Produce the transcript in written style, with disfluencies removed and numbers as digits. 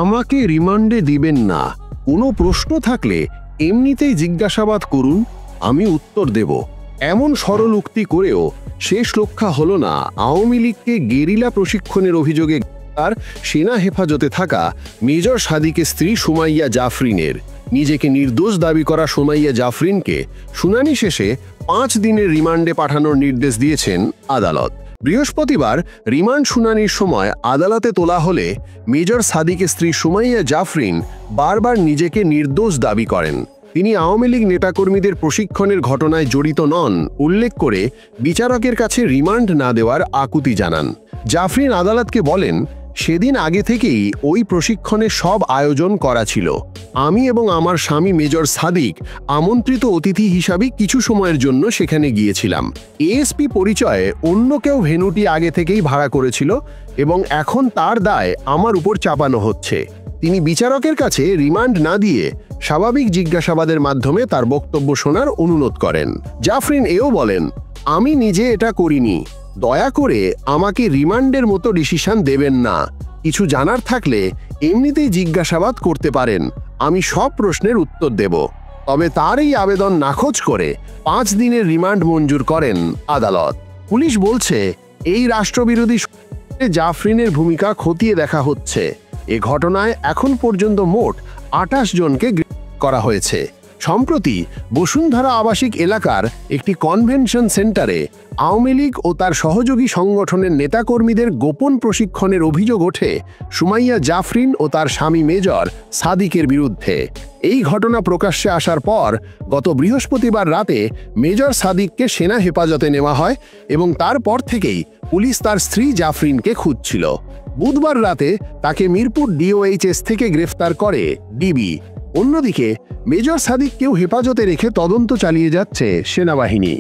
আমাকে রিমান্ডে দিবেন না, কোনো প্রশ্ন থাকলে এমনিতেই জিজ্ঞাসাবাদ করুন, আমি উত্তর দেব। এমন সরল উক্তি করেও শেষ রক্ষা হলো না আওয়ামী লীগকে গেরিলা প্রশিক্ষণের অভিযোগে তার সেনা হেফাজতে থাকা মেজর সাদিকের স্ত্রী সুমাইয়া জাফরিনের। নিজেকে নির্দোষ দাবি করা সুমাইয়া জাফরিনকে শুনানি শেষে 5 দিনের রিমান্ডে পাঠানোর নির্দেশ দিয়েছেন আদালত। বৃহস্পতিবার রিমান্ড শুনানির সময় আদালতে তোলা হলে মেজর সাদিকের স্ত্রী সুমাইয়া জাফরিন বারবার নিজেকে নির্দোষ দাবি করেন। তিনি আওয়ামী লীগ নেতাকর্মীদের প্রশিক্ষণের ঘটনায় জড়িত নন উল্লেখ করে বিচারকের কাছে রিমান্ড না দেওয়ার আকুতি জানান। জাফরিন আদালতকে বলেন, সেদিন আগে থেকেই ওই প্রশিক্ষণের সব আয়োজন করা ছিল। আমি এবং আমার স্বামী মেজর সাদিক আমন্ত্রিত অতিথি হিসাবে কিছু সময়ের জন্য সেখানে গিয়েছিলাম। এএসপি পরিচয়ে অন্য কেউ ভেন্যুটি আগে থেকেই ভাড়া করেছিল এবং এখন তার দায় আমার উপর চাপানো হচ্ছে। তিনি বিচারকের কাছে রিমান্ড না দিয়ে স্বাভাবিক জিজ্ঞাসাবাদের মাধ্যমে তার বক্তব্য শোনার অনুরোধ করেন। জাফরিন এও বলেন, আমি নিজে এটা করিনি, দয়া করে আমাকে রিমান্ডের মতো ডিসিশন দেবেন না। কিছু জানার থাকলে এমনিতেই জিজ্ঞাসাবাদ করতে পারেন, আমি সব প্রশ্নের উত্তর দেব। তবে তার এই আবেদন নাকচ করে 5 দিনের রিমান্ড মঞ্জুর করেন আদালত। পুলিশ বলছে, এই রাষ্ট্রবিরোধী জাফরিনের ভূমিকা খতিয়ে দেখা হচ্ছে। এ ঘটনায় এখন পর্যন্ত মোট 28 জনকে গ্রেপ্তার করা হয়েছে। সম্প্রতি বসুন্ধরা আবাসিক এলাকার একটি কনভেনশন সেন্টারে আওয়ামী লীগ ও তার সহযোগী সংগঠনের নেতাকর্মীদের গোপন প্রশিক্ষণের অভিযোগ ওঠে সুমাইয়া জাফরিন ও তার স্বামী মেজর সাদিকের বিরুদ্ধে। এই ঘটনা প্রকাশ্যে আসার পর গত বৃহস্পতিবার রাতে মেজর সাদিককে সেনা হেফাজতে নেওয়া হয় এবং তারপর থেকেই পুলিশ তার স্ত্রী জাফরিনকে খুঁজছিল। বুধবার রাতে তাকে মিরপুর ডিওএইচএস থেকে গ্রেফতার করে ডিবি। অন্যদিকে মেজর সাদিককেও হেফাজতে রেখে তদন্ত চালিয়ে যাচ্ছে সেনাবাহিনী।